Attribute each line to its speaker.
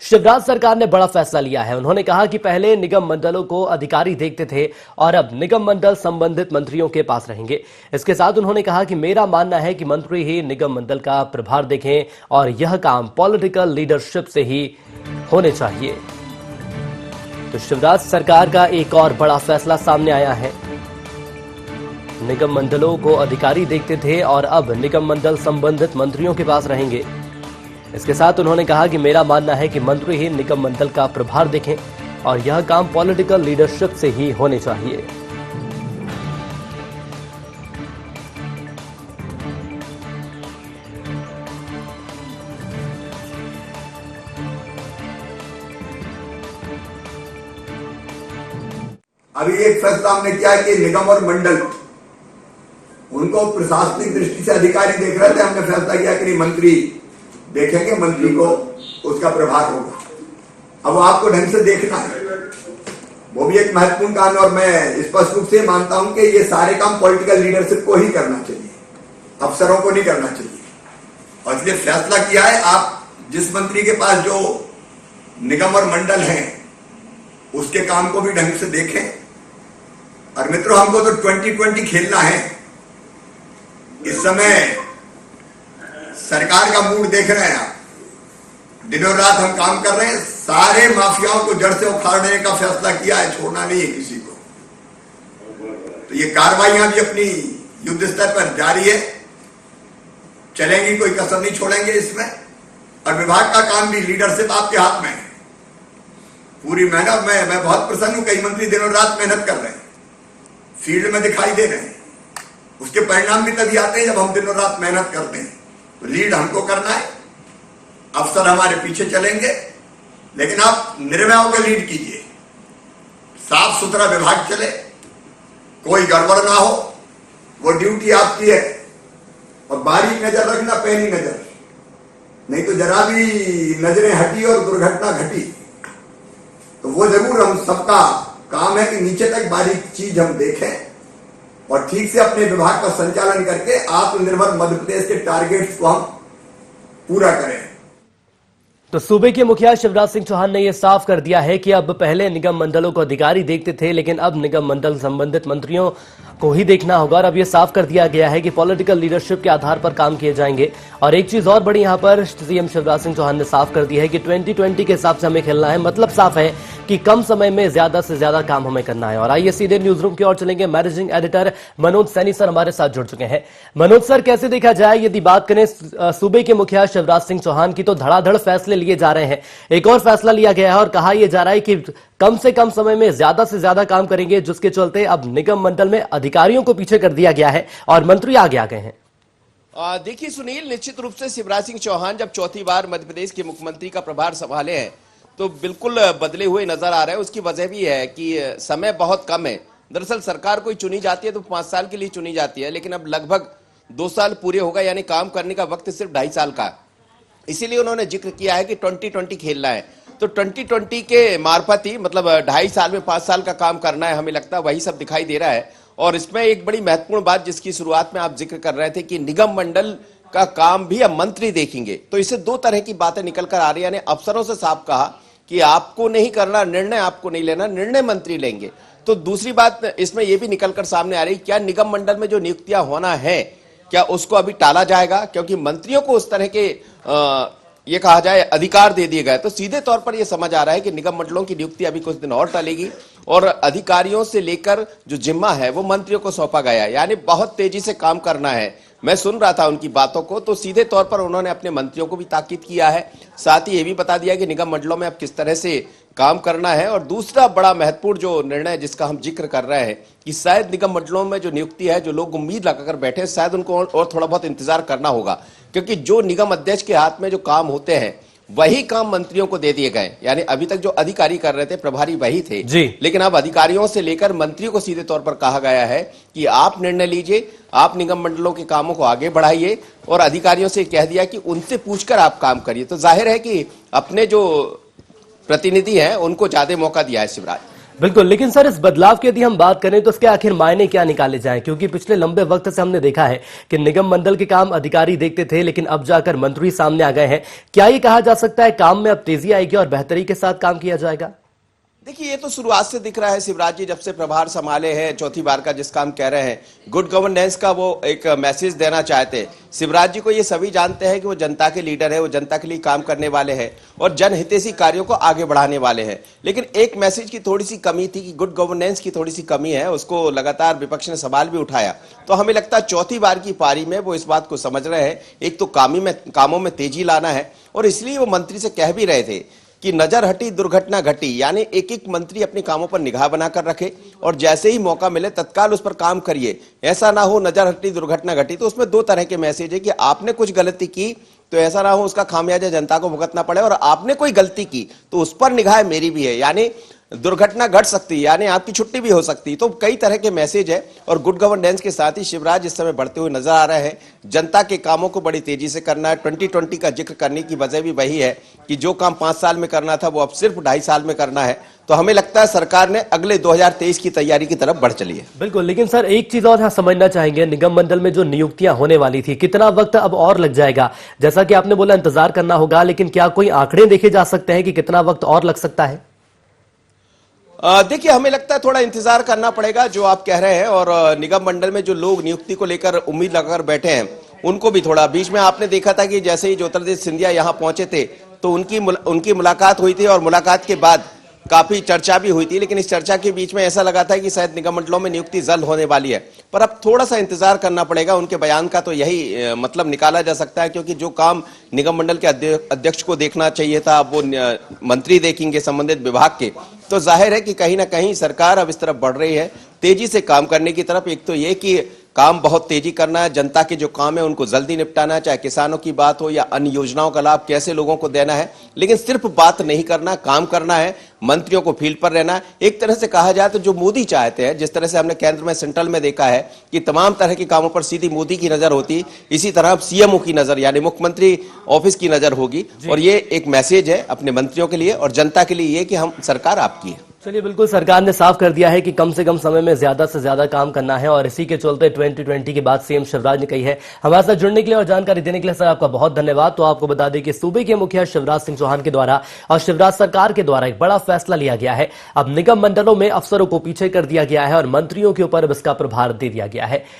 Speaker 1: शिवराज सरकार ने बड़ा फैसला लिया है। उन्होंने कहा कि पहले निगम मंडलों को अधिकारी देखते थे और अब निगम मंडल संबंधित मंत्रियों के पास रहेंगे। इसके साथ उन्होंने कहा कि मेरा मानना है कि मंत्री ही निगम मंडल का प्रभार देखें और यह काम पॉलिटिकल लीडरशिप से ही होने चाहिए। तो शिवराज सरकार का एक और बड़ा फैसला सामने आया है। निगम मंडलों को अधिकारी देखते थे और अब निगम मंडल संबंधित मंत्रियों के पास रहेंगे। इसके साथ उन्होंने कहा कि मेरा मानना है कि मंत्री ही निगम मंडल का प्रभार देखें और यह काम पॉलिटिकल लीडरशिप से ही होने चाहिए।
Speaker 2: अभी एक फैसला हमने किया है कि निगम और मंडल उनको प्रशासनिक दृष्टि से अधिकारी देख रहे थे। हमने फैसला किया कि नहीं, मंत्री देखेंगे, मंत्री को उसका प्रभार होगा। अब आपको ढंग से देखना है, वो भी एक महत्वपूर्ण काम है। और मैं स्पष्ट रूप से मानता हूं कि ये सारे काम पॉलिटिकल लीडरशिप को ही करना चाहिए, अफसरों को नहीं करना चाहिए। और इसलिए फैसला किया है, आप जिस मंत्री के पास जो निगम और मंडल हैं उसके काम को भी ढंग से देखें। और मित्रों, हमको तो 2020 खेलना है। इस समय सरकार का मूड देख रहे हैं आप, दिनों रात हम काम कर रहे हैं। सारे माफियाओं को जड़ से उखाड़ने का फैसला किया है, छोड़ना नहीं है किसी को। तो ये कार्रवाइयां भी अपनी युद्ध स्तर पर जारी है, चलेंगी, कोई कसर नहीं छोड़ेंगे इसमें। और विभाग का काम भी लीडरशिप आपके हाथ में है, पूरी मेहनत। मैं बहुत प्रसन्न हूं, कई मंत्री दिनों रात मेहनत कर रहे हैं, फील्ड में दिखाई दे रहे हैं। उसके परिणाम भी तभी आते हैं जब हम दिनों रात मेहनत करते हैं। तो लीड हमको करना है, अफसर हमारे पीछे चलेंगे, लेकिन आप निर्भय होकर लीड कीजिए। साफ सुथरा विभाग चले, कोई गड़बड़ ना हो, वो ड्यूटी आपकी है। और बारीक नजर रखना, पैनी नजर, नहीं तो जरा भी नजरें हटी और दुर्घटना घटी। तो वो जरूर हम सबका काम है कि नीचे तक बारीक चीज हम देखें और ठीक से अपने विभाग का संचालन करके आत्मनिर्भर मध्य प्रदेश के टारगेट्स को हम पूरा करें।
Speaker 1: तो सूबे के मुखिया शिवराज सिंह चौहान ने यह साफ कर दिया है कि अब पहले निगम मंडलों को अधिकारी देखते थे, लेकिन अब निगम मंडल संबंधित मंत्रियों को ही देखना होगा। और अब यह साफ कर दिया गया है कि पॉलिटिकल लीडरशिप के आधार पर काम किए जाएंगे। और एक चीज और बड़ी यहां पर सीएम शिवराज सिंह चौहान ने साफ कर दी है कि 2020 के हिसाब से हमें खेलना है। मतलब साफ है कि कम समय में ज्यादा से ज्यादा काम हमें करना है। और आइए सीधे न्यूज रूम की ओर चलेंगे। Managing editor Manoj Saini sir हमारे साथ जुड़ चुके हैं। मनोज सर, कैसे देखा जाए, यदि बात करें सूबे के मुखिया शिवराज सिंह चौहान की, तो धड़ाधड़ फैसले लिए जा रहे हैं। एक और फैसला लिया गया है और कहा यह जा रहा है कि कम से कम समय में ज्यादा से ज्यादा काम करेंगे, जिसके चलते अब निगम मंडल में अधिकारियों को पीछे कर दिया गया है और मंत्री आगे आ गए हैं।
Speaker 3: देखिए सुनील, निश्चित रूप से शिवराज सिंह चौहान जब चौथी बार मध्य प्रदेश के मुख्यमंत्री का प्रभार संभाले हैं तो बिल्कुल बदले हुए नजर आ रहे हैं। उसकी वजह भी है कि समय बहुत कम है। दरअसल सरकार कोई चुनी जाती है तो 5 साल के लिए चुनी जाती है, लेकिन अब लगभग 2 साल पूरे हो गए, यानी काम करने का वक्त सिर्फ 2.5 साल का। इसीलिए उन्होंने जिक्र किया है कि 2020 खेलना है। तो 2020 के मार्फत ही, मतलब 2.5 साल में 5 साल का काम करना है, हमें लगता है वही सब दिखाई दे रहा है। और इसमें एक बड़ी महत्वपूर्ण बात जिसकी शुरुआत में आप जिक्र कर रहे थे कि निगम मंडल का काम भी अब मंत्री देखेंगे, तो इससे 2 तरह की बातें निकल कर आ रही है। अफसरों से साफ कहा कि आपको नहीं करना, निर्णय आपको नहीं लेना, निर्णय मंत्री लेंगे। तो दूसरी बात इसमें यह भी निकलकर सामने आ रही, क्या निगम मंडल में जो नियुक्तियां होना है क्या उसको अभी टाला जाएगा, क्योंकि मंत्रियों को उस तरह के ये कहा जाए अधिकार दे दिए गए। तो सीधे तौर पर यह समझ आ रहा है कि निगम मंडलों की नियुक्ति अभी कुछ दिन और टलेगी और अधिकारियों से लेकर जो जिम्मा है वो मंत्रियों को सौंपा गया है, यानी बहुत तेजी से काम करना है। मैं सुन रहा था उनकी बातों को, तो सीधे तौर पर उन्होंने अपने मंत्रियों को भी ताकीद किया है, साथ ही ये भी बता दिया कि निगम मंडलों में अब किस तरह से काम करना है। और दूसरा बड़ा महत्वपूर्ण जो निर्णय जिसका हम जिक्र कर रहे हैं कि शायद निगम मंडलों में जो नियुक्ति है, जो लोग उम्मीद लगाकर बैठे, शायद उनको और थोड़ा बहुत इंतजार करना होगा, क्योंकि जो निगम अध्यक्ष के हाथ में जो काम होते हैं वही काम मंत्रियों को दे दिए गए। यानी अभी तक जो अधिकारी कर रहे थे, प्रभारी वही थे जी, लेकिन अब अधिकारियों से लेकर मंत्रियों को सीधे तौर पर कहा गया है कि आप निर्णय लीजिए, आप निगम मंडलों के कामों को आगे बढ़ाइए, और अधिकारियों से कह दिया कि उनसे पूछकर आप काम करिए। तो जाहिर है कि अपने जो प्रतिनिधि हैं उनको ज्यादा मौका दिया है शिवराज।
Speaker 1: बिल्कुल, लेकिन सर इस बदलाव की यदि हम बात करें तो इसके आखिर मायने क्या निकाले जाएं? क्योंकि पिछले लंबे वक्त से हमने देखा है कि निगम मंडल के काम अधिकारी देखते थे, लेकिन अब जाकर मंत्री सामने आ गए हैं। क्या ये कहा जा सकता है काम में अब तेजी आएगी और बेहतरी के साथ काम किया जाएगा?
Speaker 3: देखिए, ये तो शुरुआत से दिख रहा है। शिवराज जी जब से प्रभार संभाले हैं, चौथी बार का जिस काम कह रहे हैं, गुड गवर्नेंस का वो एक मैसेज देना चाहते हैं। शिवराज जी को ये सभी जानते हैं कि वो जनता के लीडर है, वो जनता के लिए काम करने वाले हैं और जनहितैषी कार्यों को आगे बढ़ाने वाले हैं। लेकिन एक मैसेज की थोड़ी सी कमी थी कि गुड गवर्नेंस की थोड़ी सी कमी है, उसको लगातार विपक्ष ने सवाल भी उठाया। तो हमें लगता है चौथी बार की पारी में वो इस बात को समझ रहे हैं, एक तो कामों में तेजी लाना है, और इसलिए वो मंत्री से कह भी रहे थे कि नजर हटी दुर्घटना घटी, यानी एक एक मंत्री अपने कामों पर निगाह बनाकर रखे और जैसे ही मौका मिले तत्काल उस पर काम करिए। ऐसा ना हो नजर हटी दुर्घटना घटी। तो उसमें दो तरह के मैसेज है कि आपने कुछ गलती की तो ऐसा ना हो उसका खामियाजा जनता को भुगतना पड़े, और आपने कोई गलती की तो उस पर निगाह मेरी भी है, यानी दुर्घटना घट सकती है, यानी आपकी छुट्टी भी हो सकती है। तो कई तरह के मैसेज है और गुड गवर्नेंस के साथ ही शिवराज इस समय बढ़ते हुए नजर आ रहे हैं। जनता के कामों को बड़ी तेजी से करना है। 2020 का जिक्र करने की वजह भी वही है कि जो काम 5 साल में करना था वो अब सिर्फ 2.5 साल में करना है। तो हमें लगता है सरकार ने अगले 2023 की तैयारी की तरफ बढ़ चली है।
Speaker 1: बिल्कुल, लेकिन सर एक चीज और यहाँ समझना चाहेंगे, निगम मंडल में जो नियुक्तियां होने वाली थी, कितना वक्त अब और लग जाएगा? जैसा कि आपने बोला इंतजार करना होगा, लेकिन क्या कोई आंकड़े देखे जा सकते हैं कि कितना वक्त और लग सकता है?
Speaker 3: देखिए, हमें लगता है थोड़ा इंतजार करना पड़ेगा जो आप कह रहे हैं, और निगम मंडल में जो लोग नियुक्ति को लेकर उम्मीद लगाकर बैठे हैं उनको भी थोड़ा, बीच में आपने देखा था कि जैसे ही ज्योतिरादित्य सिंधिया यहाँ पहुंचे थे तो उनकी मुलाकात हुई थी और मुलाकात के बाद काफी चर्चा भी हुई थी। लेकिन इस चर्चा के बीच में ऐसा लगा था कि शायद निगम मंडलों में नियुक्ति जल्द होने वाली है, पर अब थोड़ा सा इंतजार करना पड़ेगा। उनके बयान का तो यही मतलब निकाला जा सकता है, क्योंकि जो काम निगम मंडल के अध्यक्ष को देखना चाहिए था वो मंत्री देखेंगे संबंधित विभाग के। तो जाहिर है कि कहीं ना कहीं सरकार अब इस तरफ बढ़ रही है, तेजी से काम करने की तरफ। एक तो ये कि काम बहुत तेजी करना है, जनता के जो काम है उनको जल्दी निपटाना है, चाहे किसानों की बात हो या अन्य योजनाओं का लाभ कैसे लोगों को देना है। लेकिन सिर्फ बात नहीं करना, काम करना है, मंत्रियों को फील्ड पर रहना है। एक तरह से कहा जाए तो जो मोदी चाहते हैं, जिस तरह से हमने केंद्र में सेंट्रल में देखा है कि तमाम तरह के कामों पर सीधी मोदी की नजर होती, इसी तरह अब सीएमओ की नजर यानी मुख्यमंत्री ऑफिस की नजर होगी। और ये एक मैसेज है अपने मंत्रियों के लिए और जनता के लिए ये कि हम सरकार आपकी है।
Speaker 1: चलिए, बिल्कुल सरकार ने साफ कर दिया है कि कम से कम समय में ज्यादा से ज्यादा काम करना है और इसी के चलते 2020 की बात सीएम शिवराज ने कही है। हमारे साथ जुड़ने के लिए और जानकारी देने के लिए सर आपका बहुत धन्यवाद। तो आपको बता दें कि सूबे के मुखिया शिवराज सिंह चौहान के द्वारा और शिवराज सरकार के द्वारा एक बड़ा फैसला लिया गया है। अब निगम मंडलों में अफसरों को पीछे कर दिया गया है और मंत्रियों के ऊपर इसका प्रभार दे दिया गया है।